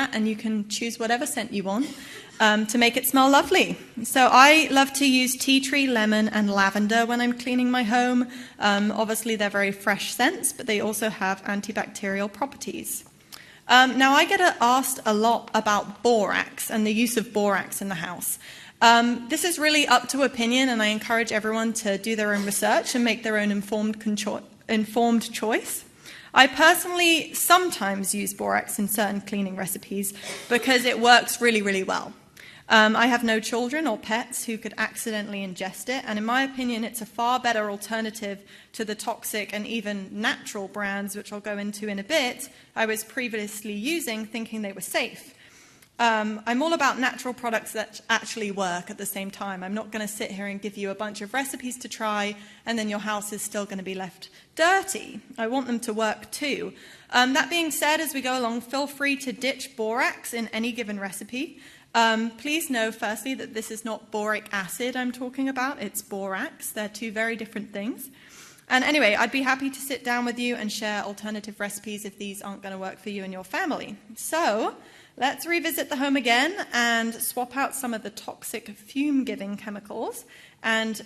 that, and you can choose whatever scent you want to make it smell lovely. So I love to use tea tree, lemon, and lavender when I'm cleaning my home. Obviously, they're very fresh scents, but they also have antibacterial properties. Now, I get asked a lot about borax and the use of borax in the house. This is really up to opinion, and I encourage everyone to do their own research and make their own informed choice. I personally sometimes use borax in certain cleaning recipes because it works really, really well. I have no children or pets who could accidentally ingest it, and in my opinion, it's a far better alternative to the toxic and even natural brands, which I'll go into in a bit, I was previously using thinking they were safe. I'm all about natural products that actually work at the same time. I'm not going to sit here and give you a bunch of recipes to try and then your house is still going to be left dirty. I want them to work too. That being said, as we go along, feel free to ditch borax in any given recipe. Please know, firstly, that this is not boric acid I'm talking about. It's borax. They're two very different things. And anyway, I'd be happy to sit down with you and share alternative recipes if these aren't going to work for you and your family. So let's revisit the home again and swap out some of the toxic fume-giving chemicals and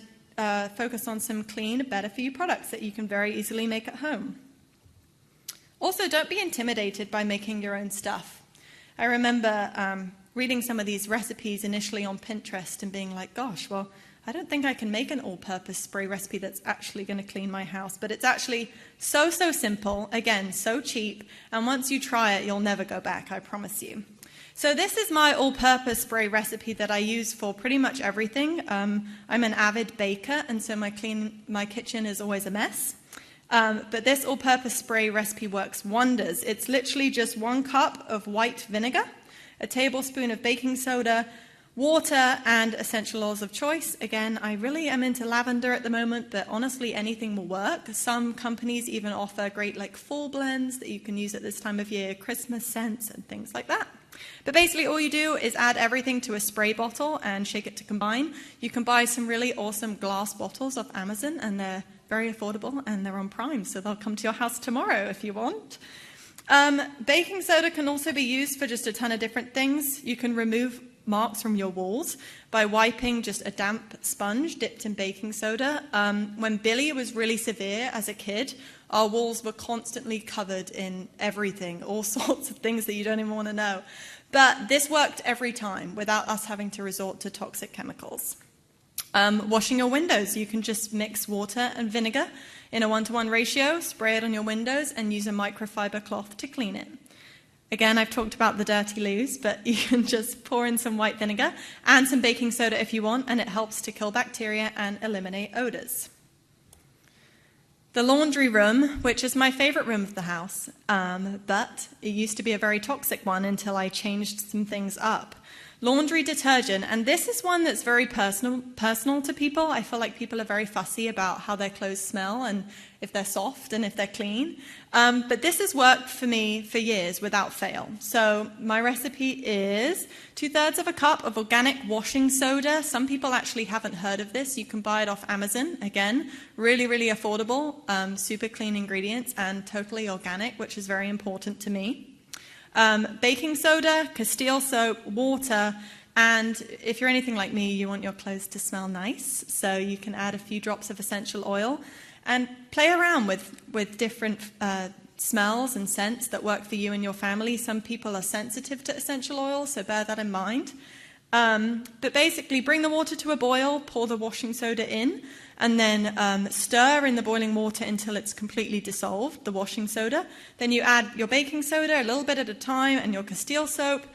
focus on some clean, better-for-you products that you can very easily make at home. Also, don't be intimidated by making your own stuff. I remember reading some of these recipes initially on Pinterest and being like, gosh, well, I don't think I can make an all-purpose spray recipe that's actually going to clean my house. But it's actually so simple, again, so cheap, and once you try it, you'll never go back, I promise you. So this is my all-purpose spray recipe that I use for pretty much everything. I'm an avid baker, and so my kitchen is always a mess. But this all-purpose spray recipe works wonders. It's literally just 1 cup of white vinegar, a tablespoon of baking soda, water, and essential oils of choice. Again, I really am into lavender at the moment, but honestly, anything will work. Some companies even offer great fall blends that you can use at this time of year, Christmas scents and things like that. But basically, all you do is add everything to a spray bottle and shake it to combine. You can buy some really awesome glass bottles off Amazon, and they're very affordable, and they're on Prime, so they'll come to your house tomorrow if you want. Baking soda can also be used for just a ton of different things. You can remove marks from your walls by wiping just a damp sponge dipped in baking soda. When Billy was really severe as a kid, our walls were constantly covered in everything, all sorts of things that you don't even want to know. But this worked every time without us having to resort to toxic chemicals. Washing your windows, you can just mix water and vinegar in a 1-to-1 ratio, spray it on your windows, and use a microfiber cloth to clean it. Again, I've talked about the dirty loos, but you can just pour in some white vinegar and some baking soda if you want, and it helps to kill bacteria and eliminate odors. The laundry room, which is my favorite room of the house, but it used to be a very toxic one until I changed some things up. Laundry detergent, and this is one that's very personal to people. I feel like people are very fussy about how their clothes smell and if they're soft and if they're clean. But this has worked for me for years without fail. So my recipe is 2/3 cup of organic washing soda. Some people actually haven't heard of this. You can buy it off Amazon. Again, really, really affordable, super clean ingredients and totally organic, which is very important to me. Baking soda, Castile soap, water, and if you're anything like me, you want your clothes to smell nice, so you can add a few drops of essential oil and play around with different smells and scents that work for you and your family. Some people are sensitive to essential oil, so bear that in mind. But basically, bring the water to a boil, pour the washing soda in, and then stir in the boiling water until it's completely dissolved, the washing soda. Then you add your baking soda a little bit at a time and your Castile soap.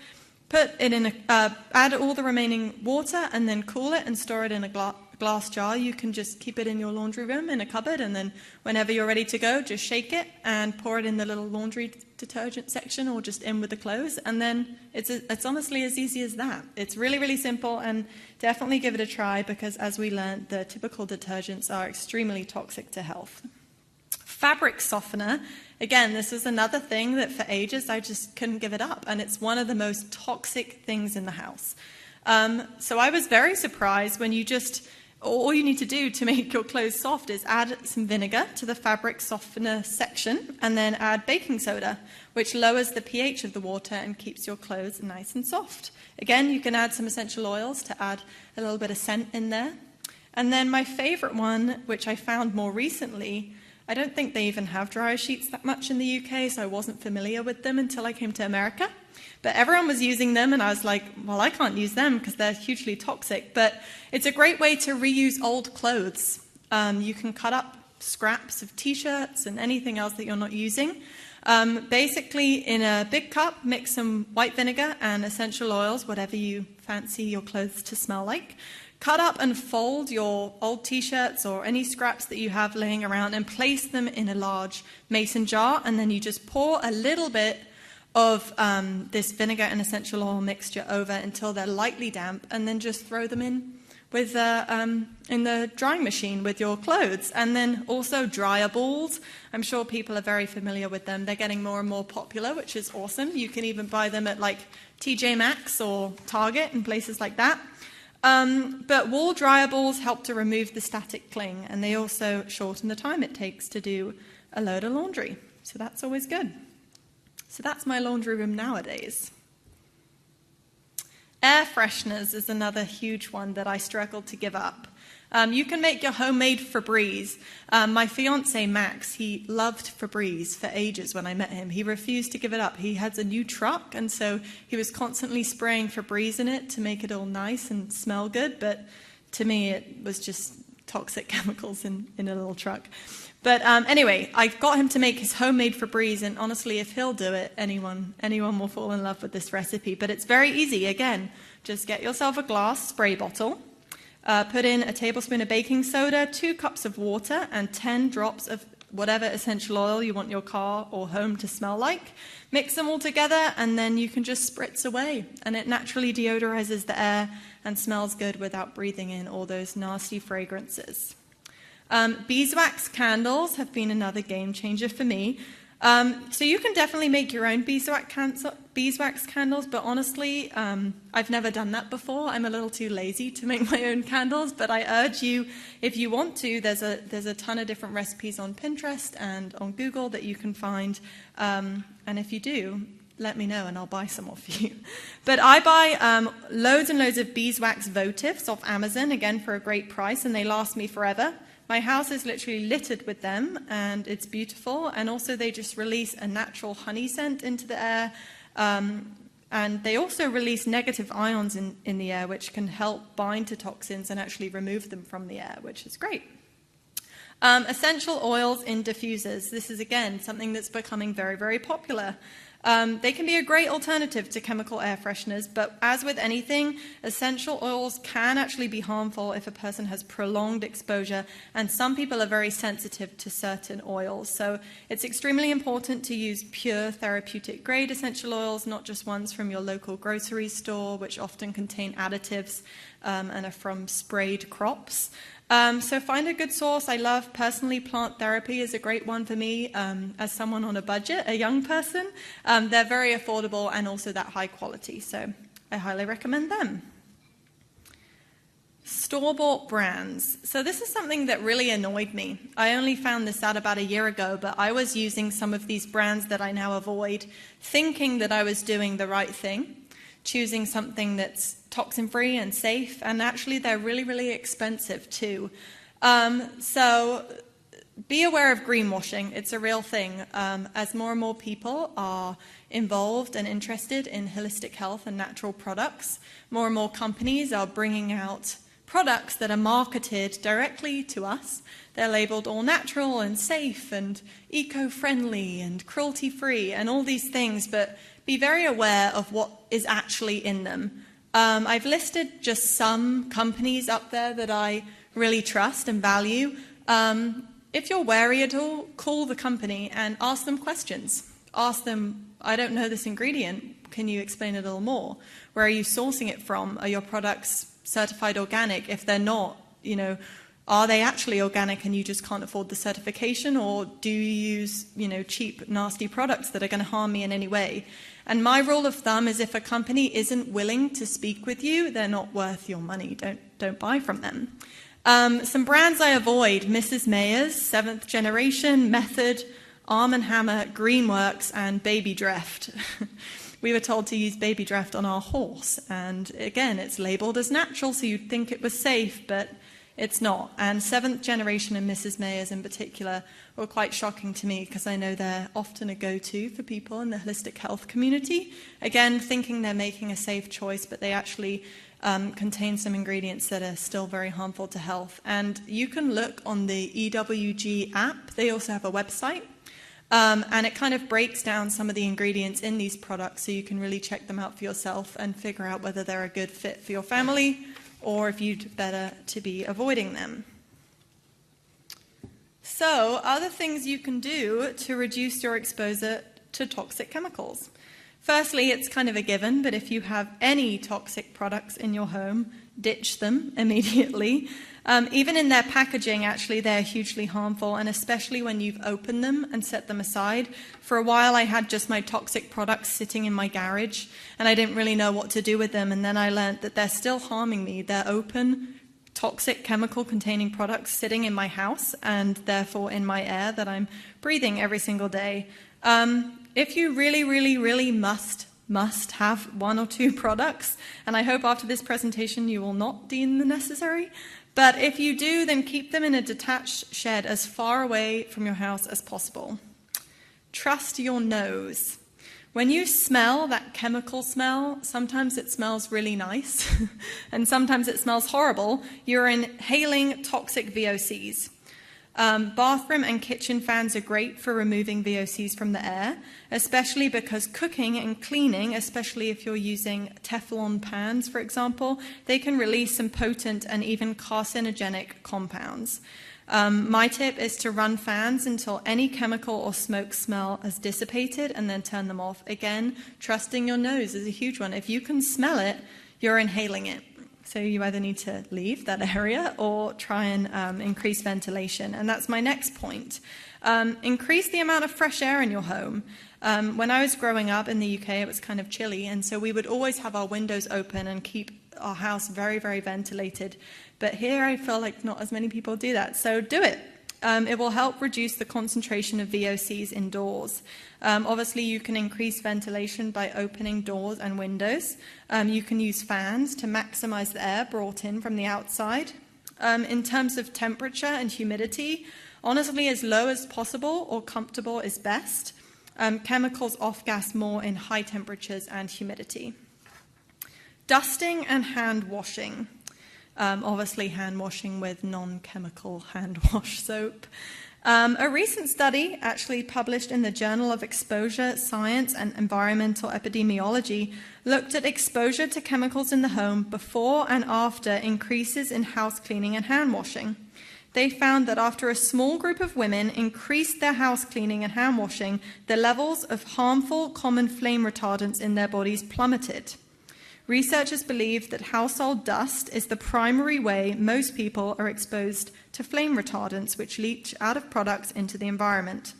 Put it in add all the remaining water and then cool it and store it in a glass jar. You can just keep it in your laundry room in a cupboard, and then whenever you're ready to go, just shake it and pour it in the little laundry detergent section or just in with the clothes, and then it's honestly as easy as that. It's really, really simple, and definitely give it a try because, as we learned, the typical detergents are extremely toxic to health. Fabric softener. Again, this is another thing that for ages I just couldn't give it up, and it's one of the most toxic things in the house. So I was very surprised when you just all you need to do to make your clothes soft is add some vinegar to the fabric softener section and then add baking soda, which lowers the pH of the water and keeps your clothes nice and soft. Again, you can add some essential oils to add a little bit of scent in there. And then my favorite one, which I found more recently, I don't think they even have dryer sheets that much in the UK, so I wasn't familiar with them until I came to America. But everyone was using them, and I was like, well, I can't use them because they're hugely toxic. But it's a great way to reuse old clothes. You can cut up scraps of T-shirts and anything else that you're not using. Basically, in a big cup, mix some white vinegar and essential oils, whatever you fancy your clothes to smell like. Cut up and fold your old T-shirts or any scraps that you have laying around and place them in a large mason jar, and then you just pour a little bit of this vinegar and essential oil mixture over until they're lightly damp, and then just throw them in with in the drying machine with your clothes. And then also dryer balls. I'm sure people are very familiar with them. They're getting more and more popular, which is awesome. You can even buy them at like TJ Maxx or Target and places like that. But wool dryer balls help to remove the static cling, and they also shorten the time it takes to do a load of laundry. So that's always good. So that's my laundry room nowadays. Air fresheners is another huge one that I struggled to give up. You can make your homemade Febreze. My fiance, Max, he loved Febreze for ages when I met him. He refused to give it up. He has a new truck, and so he was constantly spraying Febreze in it to make it all nice and smell good. But to me, it was just toxic chemicals in a little truck. But anyway, I got him to make his homemade Febreze, and honestly, if he'll do it, anyone will fall in love with this recipe. But it's very easy. Again, just get yourself a glass spray bottle, put in a tablespoon of baking soda, 2 cups of water, and 10 drops of whatever essential oil you want your car or home to smell like. Mix them all together, and then you can just spritz away, and it naturally deodorizes the air and smells good without breathing in all those nasty fragrances. Beeswax candles have been another game changer for me. So you can definitely make your own beeswax candles, but honestly, I've never done that before. I'm a little too lazy to make my own candles, but I urge you, if you want to, there's a ton of different recipes on Pinterest and on Google that you can find, and if you do, let me know and I'll buy some off you. But I buy loads and loads of beeswax votives off Amazon, again for a great price, and they last me forever. My house is literally littered with them, and it's beautiful. And also they just release a natural honey scent into the air. And they also release negative ions in the air, which can help bind to toxins and actually remove them from the air, which is great. Essential oils in diffusers. This is, again, something that's becoming very, very popular. They can be a great alternative to chemical air fresheners, but as with anything, essential oils can actually be harmful if a person has prolonged exposure, and some people are very sensitive to certain oils. So it's extremely important to use pure therapeutic grade essential oils, not just ones from your local grocery store, which often contain additives and are from sprayed crops. So find a good source. I love, personally, plant therapy is a great one for me as someone on a budget, a young person. They're very affordable and also that high quality, so I highly recommend them. Store-bought brands. So this is something that really annoyed me. I only found this out about a year ago, but I was using some of these brands that I now avoid, thinking that I was doing the right thing, choosing something that's toxin-free and safe, and actually they're really, really expensive too. So be aware of greenwashing. It's a real thing. As more and more people are involved and interested in holistic health and natural products, more and more companies are bringing out products that are marketed directly to us. They're labeled all natural and safe and eco-friendly and cruelty-free and all these things, but be very aware of what is actually in them. I've listed just some companies up there that I really trust and value. If you're wary at all, call the company and ask them questions. Ask them, I don't know this ingredient, can you explain it a little more? Where are you sourcing it from? Are your products certified organic? If they're not, are they actually organic and you just can't afford the certification, or do you use, cheap, nasty products that are going to harm me in any way? And my rule of thumb is if a company isn't willing to speak with you, they're not worth your money. Don't buy from them. Some brands I avoid: Mrs. Mayer's, 7th Generation, Method, Arm & Hammer, Greenworks, and Baby Dreft. We were told to use Baby Dreft on our horse, and again, it's labeled as natural, so you'd think it was safe, but it's not. And 7th Generation and Mrs. Mayer's in particular were quite shocking to me, because I know they're often a go-to for people in the holistic health community. Again, thinking they're making a safe choice, but they actually contain some ingredients that are still very harmful to health. And you can look on the EWG app. They also have a website. And it kind of breaks down some of the ingredients in these products, so you can really check them out for yourself and figure out whether they're a good fit for your family or if you'd better to be avoiding them. So, other things you can do to reduce your exposure to toxic chemicals. Firstly, it's kind of a given, but if you have any toxic products in your home, ditch them immediately. Even in their packaging, actually, they're hugely harmful, and especially when you've opened them and set them aside. For a while, I had just my toxic products sitting in my garage, and I didn't really know what to do with them, and then I learned that they're still harming me. They're open, toxic, chemical-containing products sitting in my house, and therefore in my air that I'm breathing every single day. If you really must have 1 or 2 products, and I hope after this presentation you will not deem them necessary, but if you do, then keep them in a detached shed as far away from your house as possible. Trust your nose. When you smell that chemical smell, sometimes it smells really nice, and sometimes it smells horrible. You're inhaling toxic VOCs. Bathroom and kitchen fans are great for removing VOCs from the air, especially because cooking and cleaning, especially if you're using Teflon pans, for example, they can release some potent and even carcinogenic compounds. My tip is to run fans until any chemical or smoke smell has dissipated and then turn them off. Again, trusting your nose is a huge one. If you can smell it, you're inhaling it. So you either need to leave that area or try and increase ventilation. And that's my next point. Increase the amount of fresh air in your home. When I was growing up in the UK, it was kind of chilly, and so we would always have our windows open and keep our house very ventilated. But here I feel like not as many people do that, so do it. It will help reduce the concentration of VOCs indoors. Obviously, you can increase ventilation by opening doors and windows. You can use fans to maximize the air brought in from the outside. In terms of temperature and humidity, honestly, as low as possible or comfortable is best. Chemicals off-gas more in high temperatures and humidity. Dusting and hand washing. Obviously, hand washing with non-chemical hand wash soap. A recent study, actually published in the Journal of Exposure Science and Environmental Epidemiology, looked at exposure to chemicals in the home before and after increases in house cleaning and hand washing. They found that after a small group of women increased their house cleaning and hand washing, the levels of harmful common flame retardants in their bodies plummeted. Researchers believe that household dust is the primary way most people are exposed to flame retardants, which leach out of products into the environment.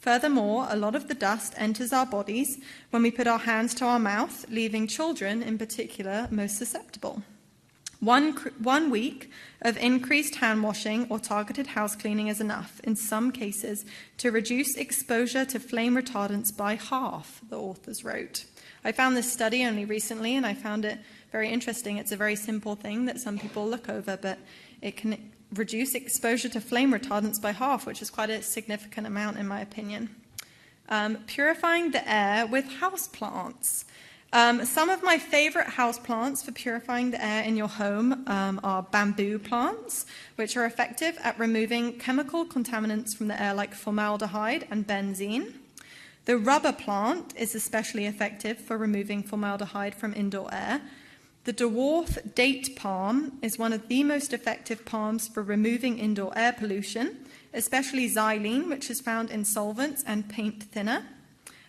Furthermore, a lot of the dust enters our bodies when we put our hands to our mouth, leaving children in particular most susceptible. One week of increased hand washing or targeted house cleaning is enough, in some cases, to reduce exposure to flame retardants by half, the authors wrote. I found this study only recently, and I found it very interesting. It's a very simple thing that some people look over, but it can reduce exposure to flame retardants by half, which is quite a significant amount in my opinion. Purifying the air with houseplants. Some of my favorite houseplants for purifying the air in your home are bamboo plants, which are effective at removing chemical contaminants from the air like formaldehyde and benzene. The rubber plant is especially effective for removing formaldehyde from indoor air. The dwarf date palm is one of the most effective palms for removing indoor air pollution, especially xylene, which is found in solvents and paint thinner.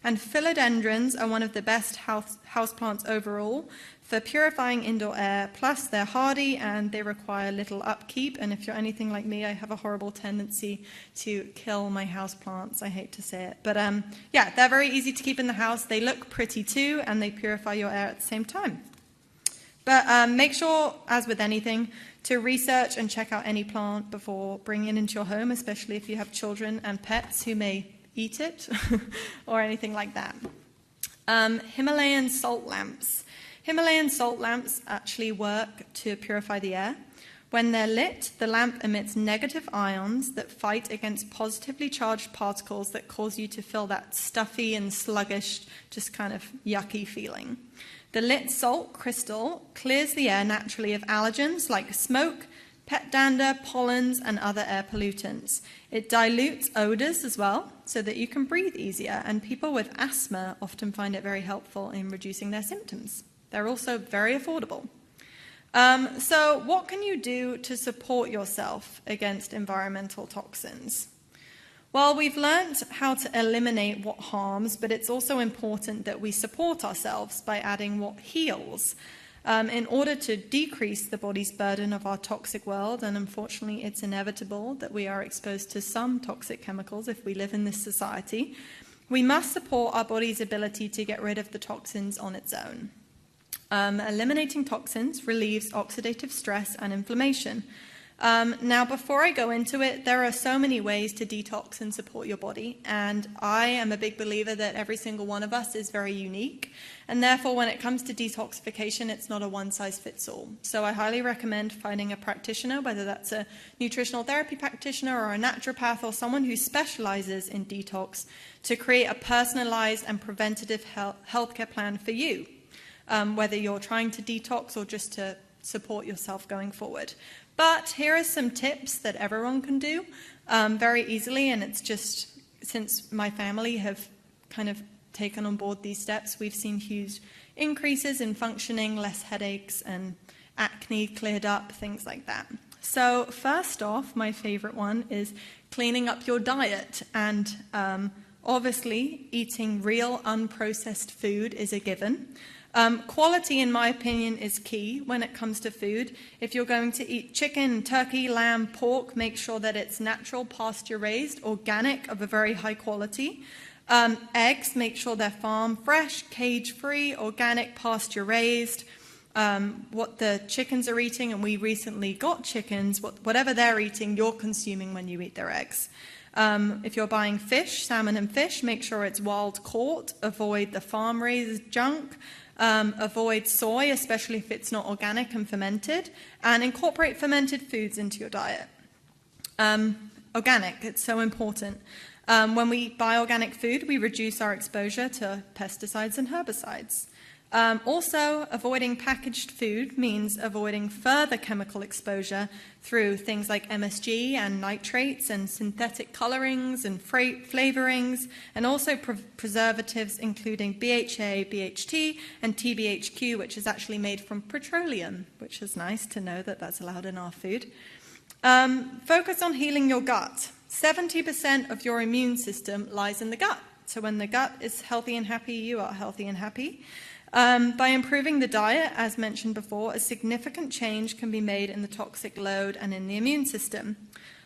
And philodendrons are one of the best houseplants overall for purifying indoor air, plus they're hardy and they require little upkeep. And if you're anything like me, I have a horrible tendency to kill my houseplants. I hate to say it. But yeah, they're very easy to keep in the house. They look pretty too, and they purify your air at the same time. But make sure, as with anything, to research and check out any plant before bringing it into your home, especially if you have children and pets who may eat it or anything like that. Himalayan salt lamps. Himalayan salt lamps actually work to purify the air. When they're lit, the lamp emits negative ions that fight against positively charged particles that cause you to feel that stuffy and sluggish, just kind of yucky feeling. The lit salt crystal clears the air naturally of allergens like smoke, pet dander, pollens, and other air pollutants. It dilutes odors as well, so that you can breathe easier, and people with asthma often find it very helpful in reducing their symptoms. They're also very affordable. So what can you do to support yourself against environmental toxins? Well, we've learned how to eliminate what harms, but it's also important that we support ourselves by adding what heals in order to decrease the body's burden of our toxic world. And unfortunately, it's inevitable that we are exposed to some toxic chemicals if we live in this society. We must support our body's ability to get rid of the toxins on its own. Eliminating toxins relieves oxidative stress and inflammation. Now, before I go into it, there are so many ways to detox and support your body, and I am a big believer that every single one of us is very unique, and therefore when it comes to detoxification, it's not a one-size-fits-all. So I highly recommend finding a practitioner, whether that's a nutritional therapy practitioner or a naturopath or someone who specializes in detox, to create a personalized and preventative healthcare plan for you. Whether you're trying to detox or just to support yourself going forward. But here are some tips that everyone can do very easily, and it's just, since my family have kind of taken on board these steps, we've seen huge increases in functioning, less headaches, and acne cleared up, things like that. So first off, my favorite one is cleaning up your diet, and obviously eating real unprocessed food is a given. Quality, in my opinion, is key when it comes to food. If you're going to eat chicken, turkey, lamb, pork, make sure that it's natural, pasture-raised, organic, of a very high quality. Eggs, make sure they're farm fresh, cage-free, organic, pasture-raised. What the chickens are eating, and we recently got chickens, whatever they're eating, you're consuming when you eat their eggs. If you're buying fish, salmon and fish, make sure it's wild caught. Avoid the farm-raised junk. Avoid soy, especially if it's not organic and fermented, and incorporate fermented foods into your diet. Organic, it's so important. When we buy organic food, we reduce our exposure to pesticides and herbicides. Also, avoiding packaged food means avoiding further chemical exposure through things like MSG and nitrates and synthetic colorings and flavorings, and also preservatives including BHA, BHT, and TBHQ, which is actually made from petroleum, which is nice to know that that's allowed in our food. Focus on healing your gut. 70% of your immune system lies in the gut. So when the gut is healthy and happy, you are healthy and happy. By improving the diet, as mentioned before, a significant change can be made in the toxic load and in the immune system.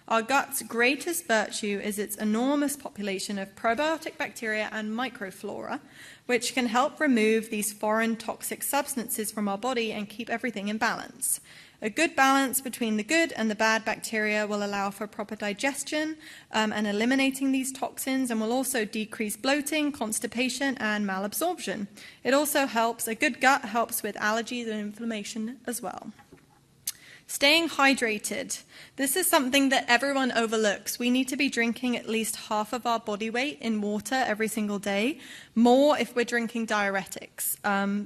Our gut's greatest virtue is its enormous population of probiotic bacteria and microflora, which can help remove these foreign toxic substances from our body and keep everything in balance. A good balance between the good and the bad bacteria will allow for proper digestion and eliminating these toxins, and will also decrease bloating, constipation, and malabsorption. It also helps, a good gut helps with allergies and inflammation as well. Staying hydrated. This is something that everyone overlooks. We need to be drinking at least half of our body weight in water every single day, more if we're drinking diuretics.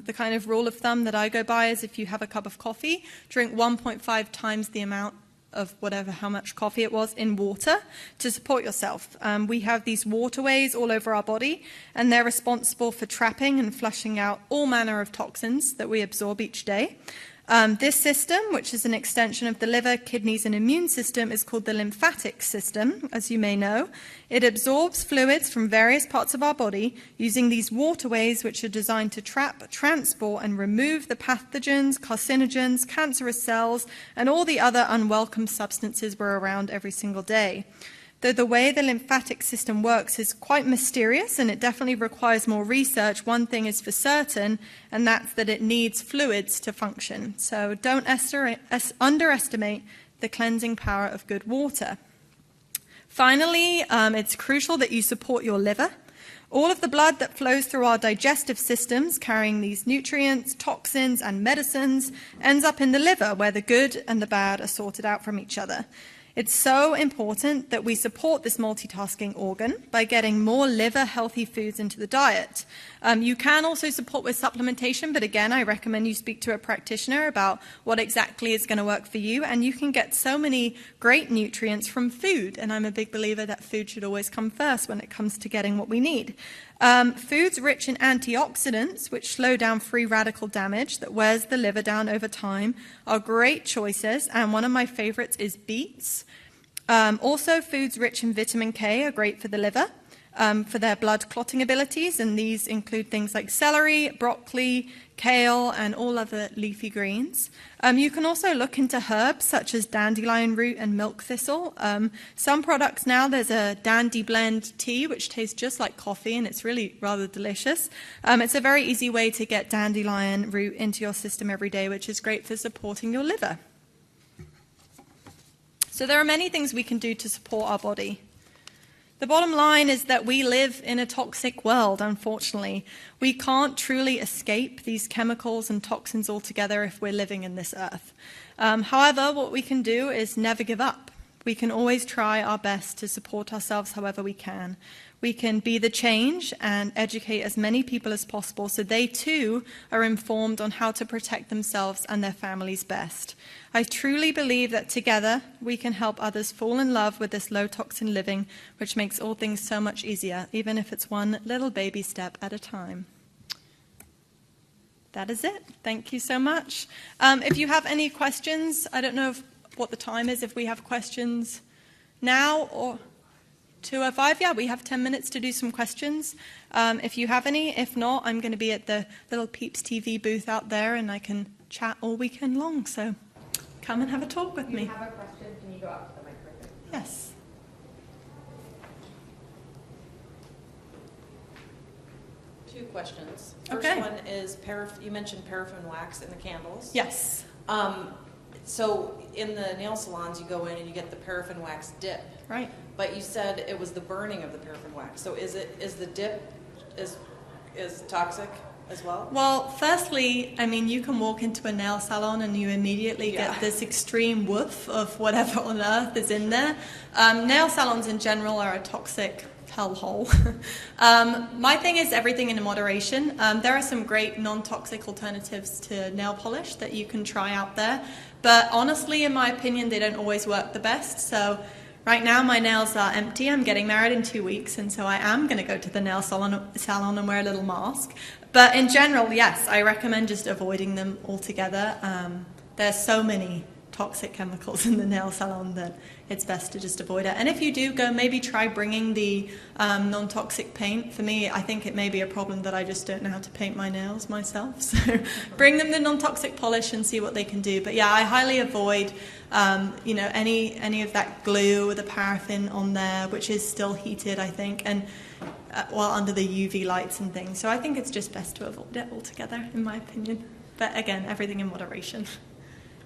The kind of rule of thumb that I go by is if you have a cup of coffee, drink 1.5 times the amount of how much coffee it was in water to support yourself. We have these waterways all over our body, and they're responsible for trapping and flushing out all manner of toxins that we absorb each day. This system, which is an extension of the liver, kidneys, and immune system, is called the lymphatic system, as you may know. It absorbs fluids from various parts of our body using these waterways, which are designed to trap, transport, and remove the pathogens, carcinogens, cancerous cells, and all the other unwelcome substances we're around every single day. Though the way the lymphatic system works is quite mysterious and it definitely requires more research, one thing is for certain, and that's that it needs fluids to function. So don't underestimate the cleansing power of good water. Finally, it's crucial that you support your liver. All of the blood that flows through our digestive systems, carrying these nutrients, toxins, and medicines, ends up in the liver, where the good and the bad are sorted out from each other. It's so important that we support this multitasking organ by getting more liver-healthy foods into the diet. You can also support with supplementation, but again, I recommend you speak to a practitioner about what exactly is going to work for you, and you can get so many great nutrients from food, and I'm a big believer that food should always come first when it comes to getting what we need. Foods rich in antioxidants, which slow down free radical damage that wears the liver down over time, are great choices, and one of my favorites is beets. Also, foods rich in vitamin K are great for the liver, for their blood clotting abilities, and these include things like celery, broccoli, kale, and all other leafy greens. You can also look into herbs such as dandelion root and milk thistle. Some products now, there's a dandy blend tea, which tastes just like coffee, and it's really rather delicious. It's a very easy way to get dandelion root into your system every day, which is great for supporting your liver. So there are many things we can do to support our body. The bottom line is that we live in a toxic world, unfortunately. We can't truly escape these chemicals and toxins altogether if we're living in this earth. However, what we can do is never give up. We can always try our best to support ourselves however we can. We can be the change and educate as many people as possible so they too are informed on how to protect themselves and their families best. I truly believe that together we can help others fall in love with this low toxin living, which makes all things so much easier, even if it's one little baby step at a time. That is it. Thank you so much. If you have any questions, I don't know what the time is, if we have questions now or 2:05, yeah, we have 10 minutes to do some questions. If you have any, if not, I'm going to be at the little Peeps TV booth out there and I can chat all weekend long, so come and have a talk with me. If you have a question, can you go up to the microphone? Yes. Two questions. First Okay. one is, you mentioned paraffin wax in the candles. Yes. So in the nail salons, you go in and you get the paraffin wax dip. Right. But you said it was the burning of the paraffin wax. So is the dip is toxic as well? Well, firstly, I mean, you can walk into a nail salon and you immediately get this extreme woof of whatever on earth is in there. Nail salons in general are a toxic hellhole. My thing is everything in moderation. There are some great non-toxic alternatives to nail polish that you can try out there. But honestly, in my opinion, they don't always work the best. So right now my nails are empty. I'm getting married in 2 weeks, and so I am going to go to the nail salon and wear a little mask. But in general, yes, I recommend just avoiding them altogether. There's so many toxic chemicals in the nail salon that it's best to just avoid it. And if you do go, maybe try bringing the non-toxic paint. For me, I think it may be a problem that I just don't know how to paint my nails myself. So bring them the non-toxic polish and see what they can do. But yeah, I highly avoid any of that glue or the paraffin on there, which is still heated, I think, and under the UV lights and things. So I think it's just best to avoid it altogether, in my opinion. But again, everything in moderation.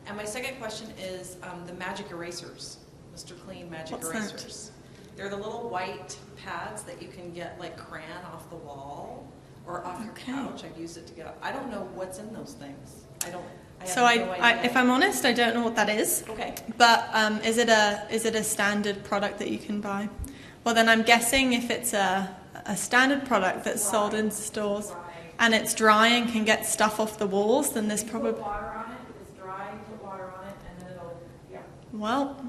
And my second question is the magic erasers, Mr. Clean magic What's erasers. that? They're the little white pads that you can get like crayon off the wall or off your couch. I've used it to get up. I don't know what's in those things. I have no idea. If I'm honest, I don't know what that is. Okay. But is it a standard product that you can buy? Well, then I'm guessing if it's a standard product that's sold in stores and it's dry and can get stuff off the walls, then there's probably. Well,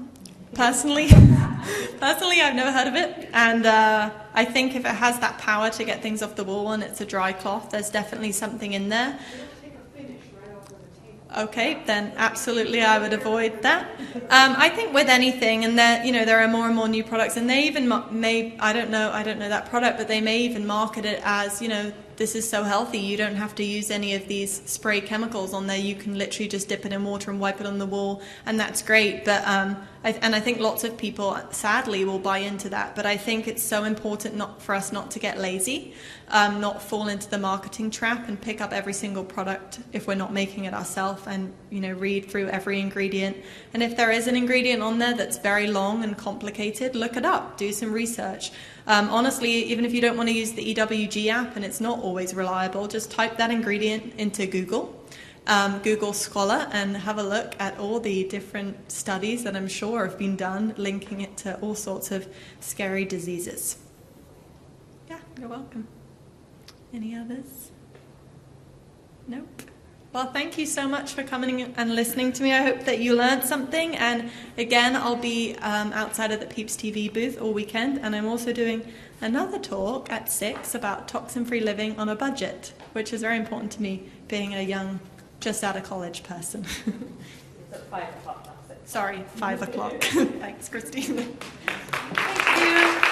personally, I've never heard of it, and I think if it has that power to get things off the wall and it's a dry cloth, there's definitely something in there. Okay, then absolutely I would avoid that. I think with anything, and there are more and more new products, and they even I don't know that product, but they may even market it as, this is so healthy. You don't have to use any of these spray chemicals on there. You can literally just dip it in water and wipe it on the wall, and that's great. But I think lots of people, sadly, will buy into that. But I think it's so important for us not to get lazy, not fall into the marketing trap and pick up every single product if we're not making it ourselves, and read through every ingredient. And if there is an ingredient on there that's very long and complicated, look it up, do some research. Honestly, even if you don't want to use the EWG app and it's not always reliable, just type that ingredient into Google Scholar, and have a look at all the different studies that I'm sure have been done linking it to all sorts of scary diseases. Yeah, you're welcome. Any others? Nope. Well, thank you so much for coming and listening to me. I hope that you learned something. And again, I'll be outside of the Peeps TV booth all weekend. And I'm also doing another talk at 6 about toxin-free living on a budget, which is very important to me, being a young, just out of college person. It's at 5 o'clock, not 6. Sorry, 5 o'clock. Thanks, Christine. Thank you.